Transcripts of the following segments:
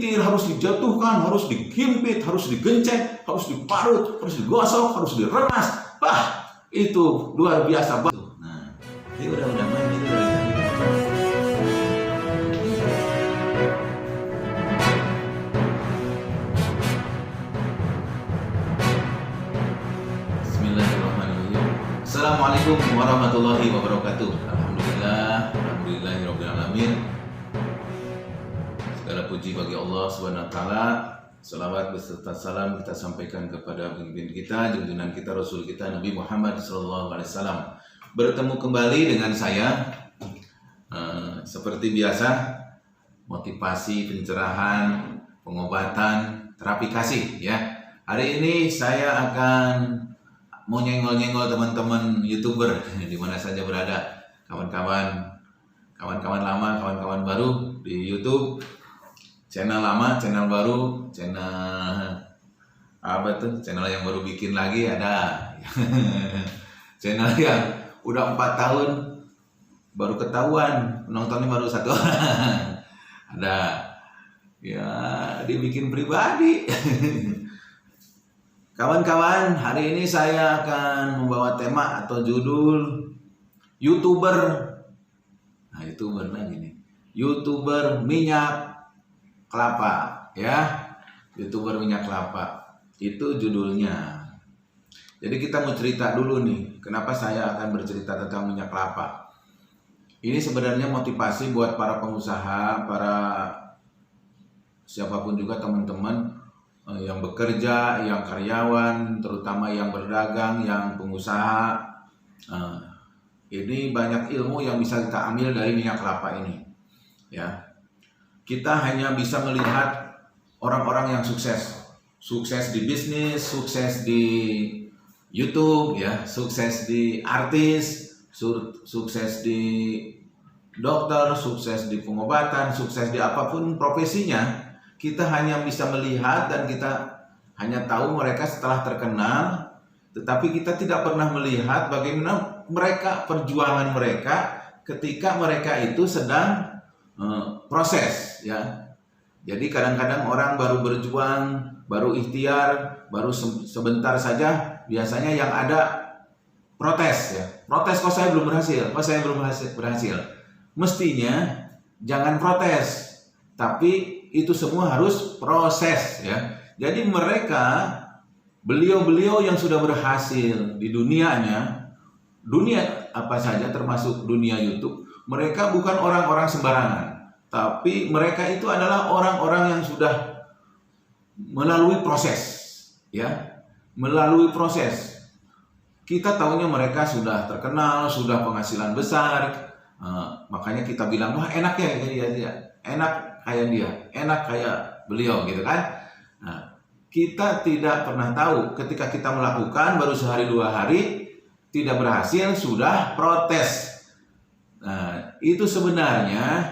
dipelintir, harus dijatuhkan, harus dihimpit, harus digencet, harus diparut, harus digosok, harus diremas. Wah, itu luar biasa banget. Nah, ini udah main itu udah. Bismillahirrahmanirrahim. Assalamualaikum warahmatullahi wabarakatuh. Alhamdulillahirabbil alamin. Segala puji bagi Allah Subhanahu wa taala. Salawat beserta salam kita sampaikan kepada pemimpin kita, junjungan kita, Rasul kita Nabi Muhammad SAW. Bertemu kembali dengan saya seperti biasa, motivasi, pencerahan, pengobatan, terapi kasih ya. Hari ini saya akan mau nyenggol-nyenggol teman-teman YouTuber di mana saja berada, kawan-kawan lama, kawan-kawan baru di YouTube. Channel lama, channel baru, channel apa tuh? Channel yang baru bikin lagi ada. Channel yang udah 4 tahun baru ketahuan, penontonnya baru 1 orang. Ada. Ya, dibikin pribadi. Kawan-kawan, hari ini saya akan membawa tema atau judul YouTuber. Nah, YouTuber lagi nih. YouTuber minyak kelapa ya, YouTuber minyak kelapa itu judulnya. Jadi kita mau cerita dulu nih, kenapa saya akan bercerita tentang minyak kelapa. Ini sebenarnya motivasi buat para pengusaha, para siapapun juga teman-teman yang bekerja, yang karyawan, terutama yang berdagang, yang pengusaha. Ini banyak ilmu yang bisa kita ambil dari minyak kelapa ini ya. Kita hanya bisa melihat orang-orang yang sukses di bisnis, sukses di YouTube ya, sukses di artis, sukses di dokter, sukses di pengobatan, sukses di apapun profesinya. Kita hanya bisa melihat dan kita hanya tahu mereka setelah terkenal, tetapi kita tidak pernah melihat bagaimana mereka, perjuangan mereka ketika mereka itu sedang proses ya. Jadi kadang-kadang orang baru berjuang, baru ikhtiar, baru sebentar saja biasanya yang ada protes ya. Protes, kok saya belum berhasil, kok saya belum berhasil. Mestinya jangan protes, tapi itu semua harus proses ya. Jadi mereka, beliau-beliau yang sudah berhasil di dunianya, dunia apa saja termasuk dunia YouTube, mereka bukan orang-orang sembarangan, tapi mereka itu adalah orang-orang yang sudah melalui proses ya, melalui proses. Kita tahunya mereka sudah terkenal, sudah penghasilan besar, makanya kita bilang wah enak ya dia, enak kayak dia, enak kayak beliau gitu kan. Nah, kita tidak pernah tahu ketika kita melakukan baru sehari 2 hari tidak berhasil sudah protes. Nah, itu sebenarnya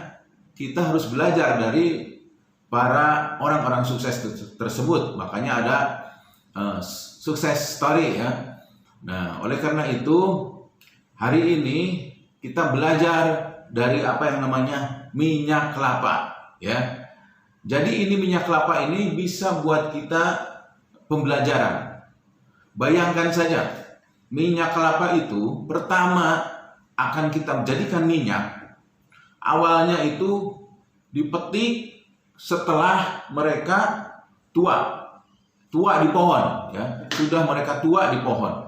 kita harus belajar dari para orang-orang sukses tersebut. Makanya ada sukses story ya. Nah, oleh karena itu hari ini kita belajar dari apa yang namanya minyak kelapa ya. Jadi ini minyak kelapa ini bisa buat kita pembelajaran. Bayangkan saja, minyak kelapa itu pertama akan kita jadikan minyak, awalnya itu dipetik setelah mereka tua di pohon ya, sudah mereka tua di pohon.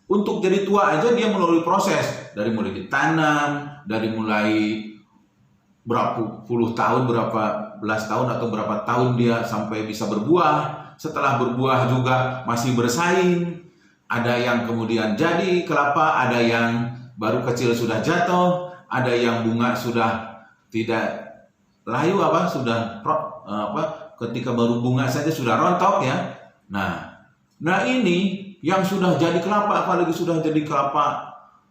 Untuk jadi tua aja dia melalui proses, dari mulai ditanam, dari mulai berapa puluh tahun, berapa belas tahun atau berapa tahun dia sampai bisa berbuah. Setelah berbuah juga masih bersaing, ada yang kemudian jadi kelapa, ada yang baru kecil sudah jatuh, ada yang bunga sudah tidak layu ketika baru bunga saja sudah rontok ya. Nah ini yang sudah jadi kelapa, apalagi sudah jadi kelapa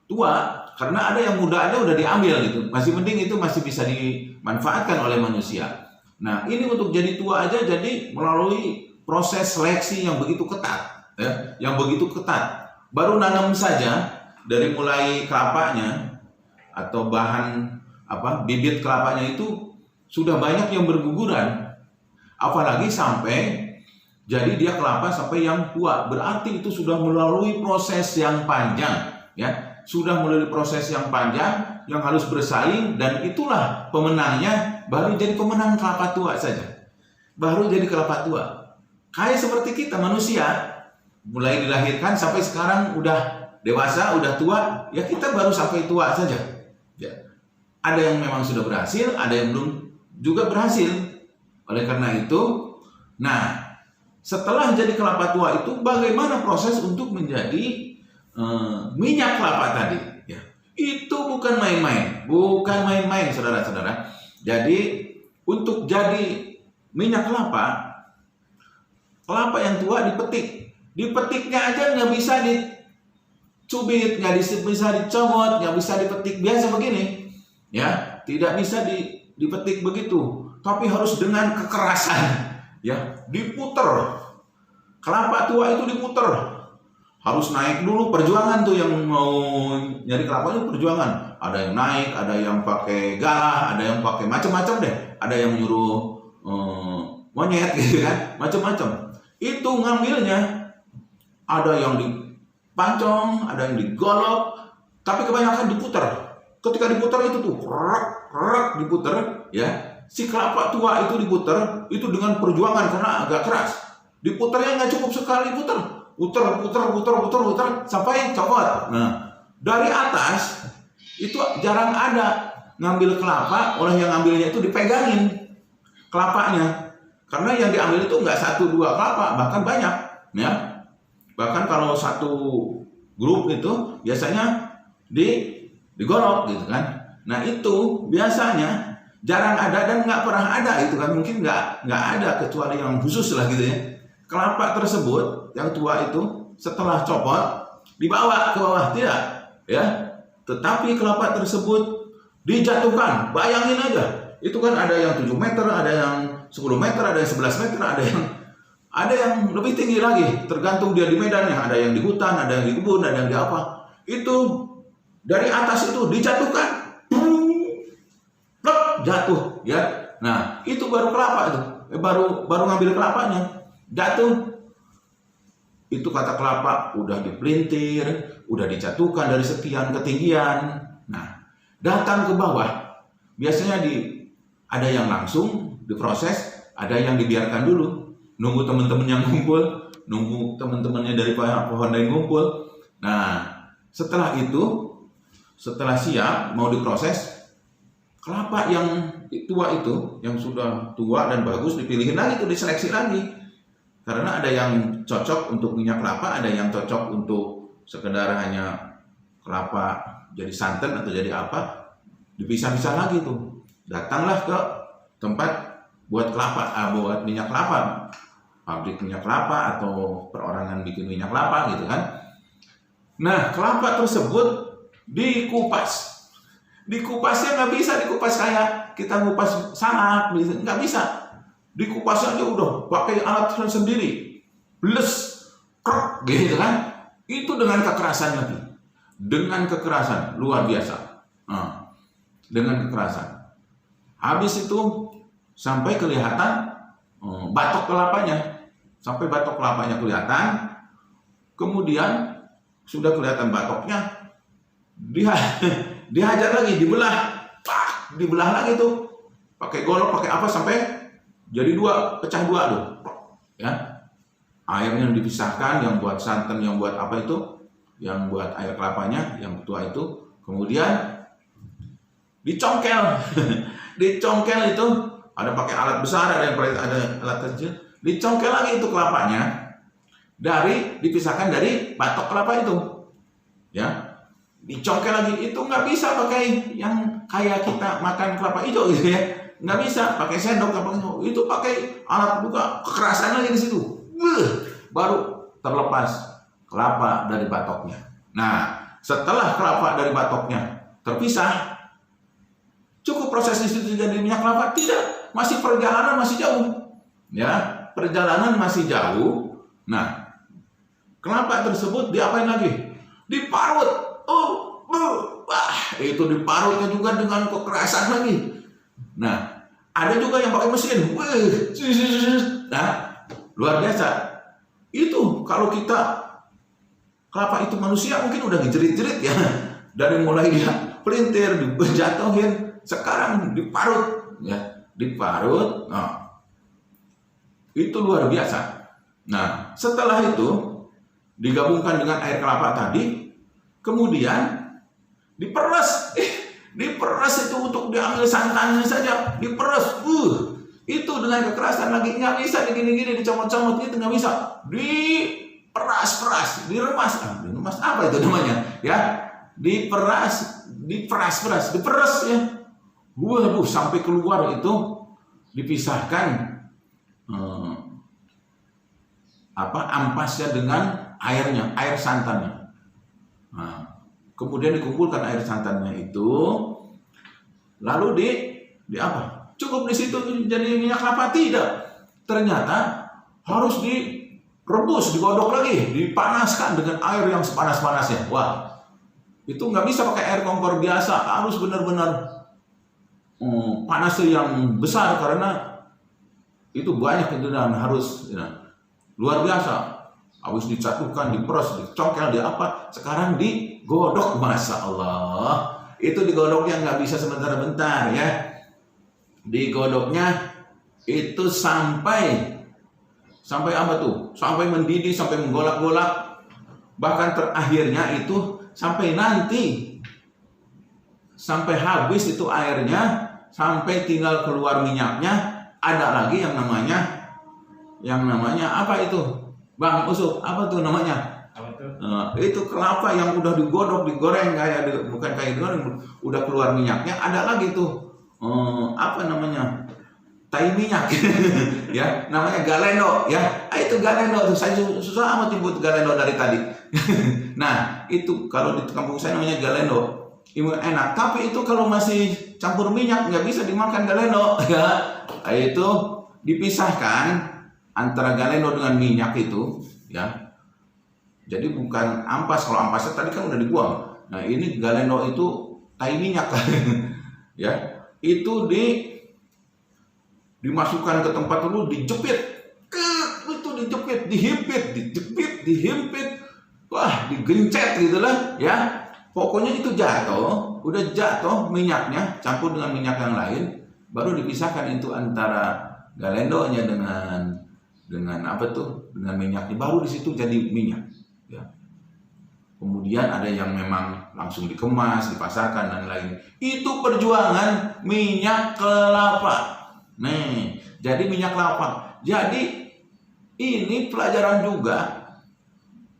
tua, karena ada yang muda aja udah diambil gitu, masih mending itu masih bisa dimanfaatkan oleh manusia. Nah ini untuk jadi tua aja jadi melalui proses seleksi yang begitu ketat ya, yang begitu ketat. Baru nanam saja dari mulai kelapanya atau bahan bibit kelapanya itu sudah banyak yang berguguran. Apalagi sampai jadi dia kelapa sampai yang tua, berarti itu sudah melalui proses yang panjang, ya, sudah melalui proses yang panjang yang harus bersaing, dan itulah pemenangnya. Baru jadi pemenang kelapa tua saja, baru jadi kelapa tua. Kayak seperti kita manusia, mulai dilahirkan sampai sekarang udah dewasa, udah tua, ya kita baru sampai tua saja. Ya. Ada yang memang sudah berhasil, ada yang belum juga berhasil. Oleh karena itu, nah, setelah jadi kelapa tua itu bagaimana proses untuk menjadi minyak kelapa tadi? Ya, itu bukan main-main, bukan main-main, saudara-saudara. Jadi untuk jadi minyak kelapa, kelapa yang tua dipetik, dipetiknya aja nggak bisa dicubit, nggak bisa dicomot, nggak bisa dipetik biasa begini, ya, tidak bisa dipetik begitu, tapi harus dengan kekerasan. Ya, diputer. Kelapa tua itu diputer. Harus naik dulu, perjuangan tuh yang mau nyari kelapa itu perjuangan. Ada yang naik, ada yang pakai galah, ada yang pakai macam-macam deh. Ada yang nyuruh monyet gitu kan, macam-macam. Itu ngambilnya ada yang dipancong, ada yang digolok, tapi kebanyakan diputer. Ketika diputer itu tuh diputer, ya. Si kelapa tua itu diputer, itu dengan perjuangan karena agak keras. Diputernya nggak cukup sekali puter, puter sampai copot. Nah, dari atas itu jarang ada ngambil kelapa, oleh yang ngambilnya itu dipegangin kelapanya, karena yang diambil itu nggak 1-2 kelapa, bahkan banyak, ya. Bahkan kalau satu grup itu biasanya digolok gitu kan. Nah itu biasanya jarang ada dan nggak pernah ada itu kan, mungkin nggak ada kecuali yang khusus lah gitu ya. Kelapa tersebut yang tua itu setelah copot dibawa ke bawah, tidak, ya. Tetapi kelapa tersebut dijatuhkan, bayangin aja, itu kan ada yang 7 meter, ada yang 10 meter, ada yang 11 meter, ada yang lebih tinggi lagi, tergantung dia di medannya, ada yang di hutan, ada yang di kebun, ada yang di apa. Itu dari atas itu dijatuhkan, jatuh, ya. Nah itu baru kelapa itu, baru ngambil kelapanya, jatuh. Itu kata kelapa udah dipelintir, udah dijatuhkan dari sekian ketinggian. Nah datang ke bawah, biasanya ada yang langsung diproses, ada yang dibiarkan dulu, nunggu teman-teman yang ngumpul, nunggu teman-temannya dari pohon lain ngumpul. Nah setelah itu, setelah siap mau diproses, kelapa yang tua itu, yang sudah tua dan bagus, dipilihin lagi, itu diseleksi lagi. Karena ada yang cocok untuk minyak kelapa, ada yang cocok untuk sekedar hanya kelapa jadi santan atau jadi apa, dipisah-pisah lagi tuh. Datanglah ke tempat buat kelapa, buat minyak kelapa, pabrik minyak kelapa atau perorangan bikin minyak kelapa gitu kan. Nah kelapa tersebut dikupas. Dikupasnya nggak bisa dikupas kayak kita ngupas salak, nggak bisa. Dikupas aja udah pakai alat sendiri, bles, krok, gitu kan. Itu dengan kekerasan lagi, dengan kekerasan luar biasa. Dengan kekerasan. Habis itu sampai kelihatan batok kelapanya, sampai batok kelapanya kelihatan. Kemudian sudah kelihatan batoknya, dihajar lagi, dibelah lagi tuh, pakai golok, pakai apa, sampai jadi pecah dua tuh, ya. Airnya dipisahkan, yang buat santan, yang buat apa itu, yang buat air kelapanya, yang tua itu, kemudian dicongkel, dicongkel itu, ada pakai alat besar, ada yang ada alat kecil, dicongkel lagi itu kelapanya, dipisahkan dari batok kelapa itu, ya. Dicongkel lagi, itu nggak bisa pakai yang kayak kita makan kelapa hijau gitu ya, nggak bisa pakai sendok, itu pakai alat buka, kekerasan lagi di situ, baru terlepas kelapa dari batoknya. Nah setelah kelapa dari batoknya terpisah, cukup proses di situ jadi minyak kelapa? Tidak, masih perjalanan masih jauh, ya, perjalanan masih jauh. Nah kelapa tersebut diapain lagi? Diparut. Itu diparutnya juga dengan kekerasan lagi. Nah, Ada juga yang pakai mesin. Nah, luar biasa. Itu kalau kita kelapa itu manusia mungkin udah dijerit-jerit ya. Dari mulai dia pelintir, dijatuhin, sekarang diparut ya, diparut. Nah, itu luar biasa. Nah, setelah itu digabungkan dengan air kelapa tadi, kemudian diperas. Diperas itu untuk diambil santannya saja, diperas. Itu dengan kekerasan lagi nggak bisa digini-gini, dicomot-comot, itu nggak bisa. Diperas, diremas. Diremas apa itu namanya? Ya, diperas ya. Waduh, sampai keluar itu dipisahkan ampasnya dengan airnya, air santannya. Nah, kemudian dikumpulkan air santannya itu, lalu di apa? Cukup di situ jadi minyak kelapa? Tidak. Ternyata harus direbus, digodok lagi, dipanaskan dengan air yang sepanas-panasnya. Wah, itu nggak bisa pakai air kompor biasa, harus benar-benar panasnya yang besar karena itu banyak itu dan harus luar biasa. Harus dicatukan, diperas, dicongkel, sekarang digodok. Masya Allah, itu digodoknya nggak bisa sebentar-bentar ya. Digodoknya itu sampai apa tuh? Sampai mendidih, sampai menggolak-golak. Bahkan terakhirnya itu sampai nanti, sampai habis itu airnya, sampai tinggal keluar minyaknya. Ada lagi yang namanya apa itu? Bang Usuk, apa tuh namanya? Itu kelapa yang udah digodok, digoreng bukan kayak digoreng, udah keluar minyaknya. Ada lagi tuh apa namanya? Tai minyak, ya, namanya galendo, ya. Itu galendo tuh, saya susah amat nyebut galendo dari tadi. Nah, itu kalau di kampung saya namanya galendo, enak. Tapi itu kalau masih campur minyak nggak bisa dimakan galendo, ya. Itu dipisahkan antara galendo dengan minyak itu, ya. Jadi bukan ampas. Kalau ampasnya tadi kan udah dibuang. Nah, ini galendo itu tai minyak, ya. Itu dimasukkan ke tempat dulu, dijepit. Itu dijepit, dihimpit. Wah, digencet gitulah, ya. Pokoknya itu udah jatuh minyaknya, campur dengan minyak yang lain, baru dipisahkan itu antara galendonya dengan apa tuh, dengan minyaknya, baru di situ jadi minyak, ya. Kemudian ada yang memang langsung dikemas, dipasarkan dan lain. Itu perjuangan minyak kelapa. Nih, jadi minyak kelapa. Jadi ini pelajaran juga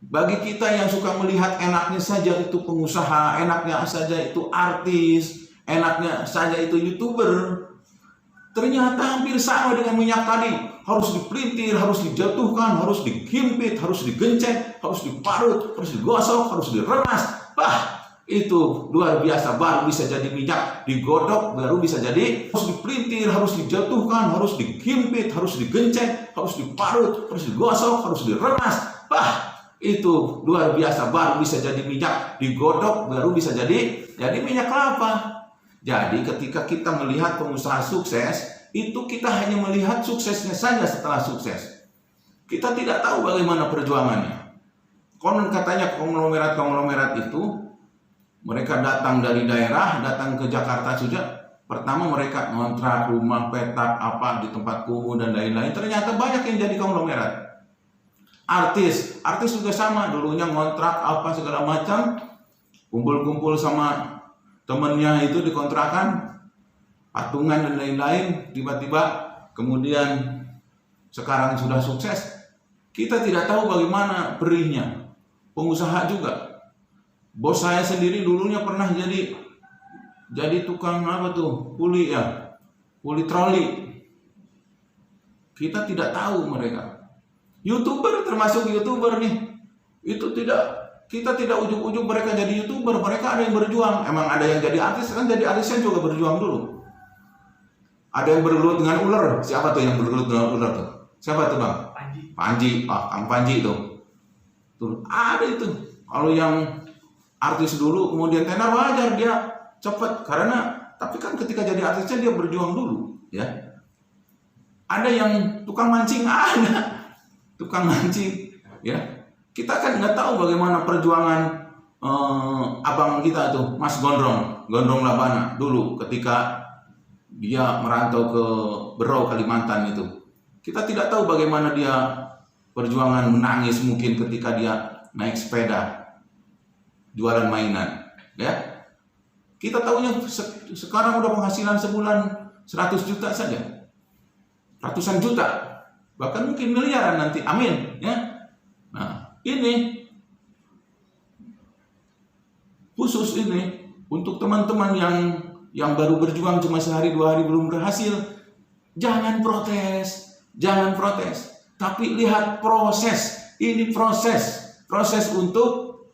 bagi kita yang suka melihat enaknya saja itu pengusaha, enaknya saja itu artis, enaknya saja itu YouTuber. Ternyata hampir sama dengan minyak tadi. Harus dipelintir, harus dijatuhkan, harus dihimpit, harus digencet, harus diparut, harus digosok, harus diremas. Wah, itu luar biasa. Baru bisa jadi minyak, digodok, baru bisa jadi. Harus dipelintir, harus dijatuhkan, harus dihimpit, harus digencet, harus diparut, harus digosok, harus diremas. Wah, itu luar biasa. Baru bisa jadi minyak, digodok, baru bisa jadi minyak kelapa. Jadi ketika kita melihat pengusaha sukses, itu kita hanya melihat suksesnya saja setelah sukses. Kita tidak tahu bagaimana perjuangannya. Konon katanya konglomerat itu, mereka datang dari daerah, datang ke Jakarta saja. Pertama mereka ngontrak rumah, petak, di tempat kumuh dan lain-lain. Ternyata banyak yang jadi konglomerat. Artis juga sama, dulunya ngontrak segala macam, kumpul-kumpul sama temennya itu dikontrakan, patungan dan lain-lain, tiba-tiba kemudian sekarang sudah sukses. Kita tidak tahu bagaimana perihnya. Pengusaha juga. Bos saya sendiri dulunya pernah jadi tukang kuli troli. Kita tidak tahu mereka. YouTuber, termasuk YouTuber nih, itu kita tidak ujug-ujug mereka jadi YouTuber. Mereka ada yang berjuang. Emang ada yang jadi artis, kan jadi artisnya juga berjuang dulu. Ada yang bergelut dengan ular. Siapa tuh yang bergelut dengan ular tuh? Siapa tuh, Bang? Panji. Kang Panji itu. Tuh, ada itu. Kalau yang artis dulu kemudian tenar, wajar dia cepat, tapi kan ketika jadi artisnya dia berjuang dulu, ya. Ada yang tukang mancing, ada tukang mancing, ya. Kita kan nggak tahu bagaimana perjuangan abang kita tuh, Mas Gondrong Labana dulu ketika dia merantau ke Berau, Kalimantan itu. Kita tidak tahu bagaimana dia perjuangan, menangis mungkin ketika dia naik sepeda jualan mainan, ya. Kita tahunya sekarang udah penghasilan sebulan 100 juta saja, ratusan juta, bahkan mungkin miliaran nanti, amin, ya. Nah, ini khusus ini untuk teman-teman yang baru berjuang cuma sehari 2 hari belum berhasil. Jangan protes, tapi lihat proses. Ini proses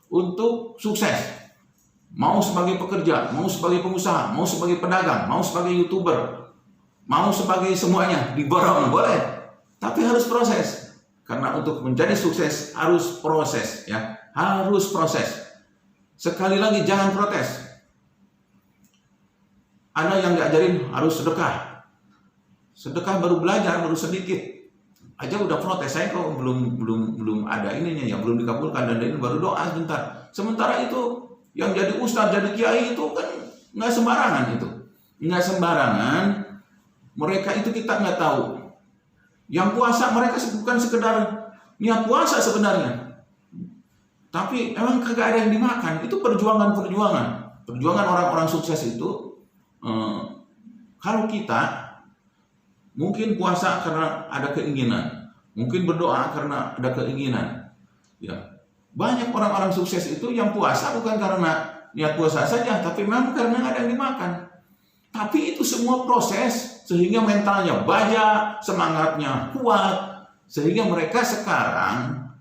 untuk sukses. Mau sebagai pekerja, mau sebagai pengusaha, mau sebagai pedagang, mau sebagai YouTuber, mau sebagai semuanya, diborong boleh, tapi harus proses. Karena untuk menjadi sukses harus proses, ya, harus proses. Sekali lagi, jangan protes. Ada yang diajarin harus sedekah. Sedekah baru belajar, baru sedikit aja udah protes. Saya kok belum ada ininya, ya, belum dikabulkan, dan ini baru doa sebentar. Sementara itu yang jadi ustadz, jadi kiai itu kan nggak sembarangan itu. Nggak sembarangan. Mereka itu kita nggak tahu. Yang puasa mereka bukan sekedar niat puasa sebenarnya, tapi emang kagak ada yang dimakan. Itu perjuangan orang-orang sukses itu. Kalau kita mungkin puasa karena ada keinginan, mungkin berdoa karena ada keinginan, ya. Banyak orang-orang sukses itu yang puasa bukan karena niat puasa saja, tapi memang karena ada yang dimakan. Tapi itu semua proses sehingga mentalnya baja, semangatnya kuat, sehingga mereka sekarang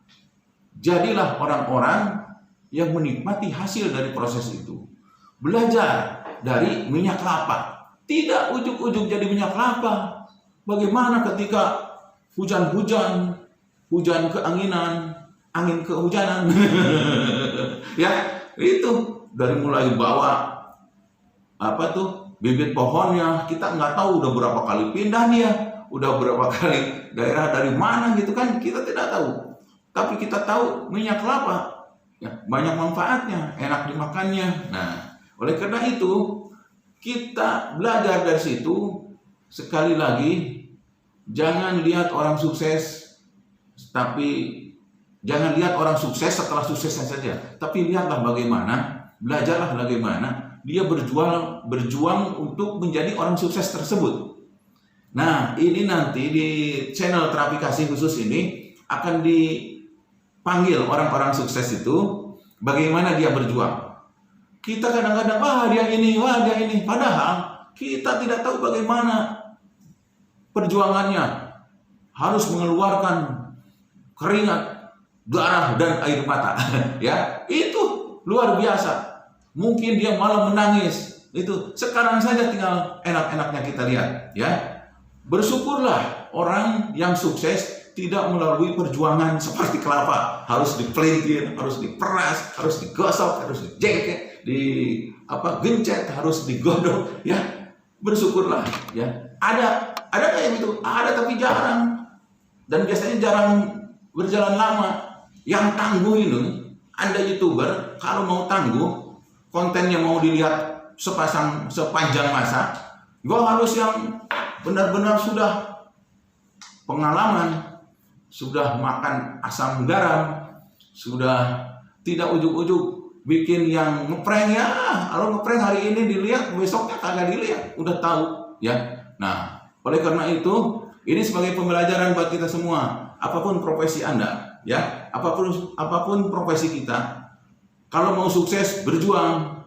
jadilah orang-orang yang menikmati hasil dari proses itu. Belajar dari minyak kelapa, tidak ujuk-ujuk jadi minyak kelapa. Bagaimana ketika hujan keanginan, angin kehujanan, ya, itu dari mulai bawa bibit pohonnya, kita nggak tahu udah berapa kali pindah dia, udah berapa kali daerah dari mana gitu kan, kita tidak tahu. Tapi kita tahu minyak kelapa, ya, banyak manfaatnya, enak dimakannya. Nah, oleh karena itu kita belajar dari situ. Sekali lagi, jangan lihat orang sukses, tapi jangan lihat orang sukses setelah suksesnya saja, tapi lihatlah bagaimana, belajarlah bagaimana dia berjuang untuk menjadi orang sukses tersebut. Nah, ini nanti di channel Terapi Kasih khusus ini akan dipanggil orang-orang sukses itu, bagaimana dia berjuang. Kita kadang-kadang, wah dia ini, padahal kita tidak tahu bagaimana perjuangannya. Harus mengeluarkan keringat, darah, dan air mata. Ya, itu luar biasa. Mungkin dia malah menangis. Itu sekarang saja tinggal enak-enaknya kita lihat, ya. Bersyukurlah orang yang sukses tidak melalui perjuangan seperti kelapa, harus dipelintir, harus diperas, harus digosok, harus dijengkel, gencet, harus digodok, ya. Bersyukurlah, ya. Ada kayak gitu, ada tapi jarang, dan biasanya jarang berjalan lama. Yang tangguh ini, Anda YouTuber, kalau mau tangguh, kontennya mau dilihat sepanjang masa, gua harus yang benar-benar sudah pengalaman, sudah makan asam garam, sudah tidak ujuk-ujuk bikin yang ngeprank, ya. Kalau ngeprank hari ini dilihat, besoknya kagak dilihat, udah tahu, ya. Nah, oleh karena itu, ini sebagai pembelajaran buat kita semua. Apapun profesi Anda, ya, apapun profesi kita, kalau mau sukses, berjuang,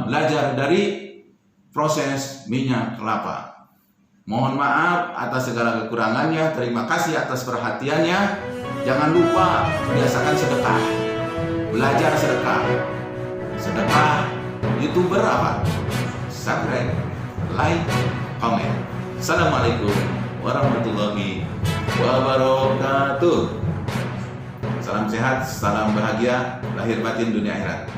belajar dari proses minyak kelapa. Mohon maaf atas segala kekurangannya, terima kasih atas perhatiannya. Jangan lupa biasakan sedekah, belajar sedekah. Sedekah, YouTuber apa? Subscribe, like, komen. Assalamualaikum warahmatullahi wabarakatuh. Salam sehat, salam bahagia, lahir batin dunia akhirat.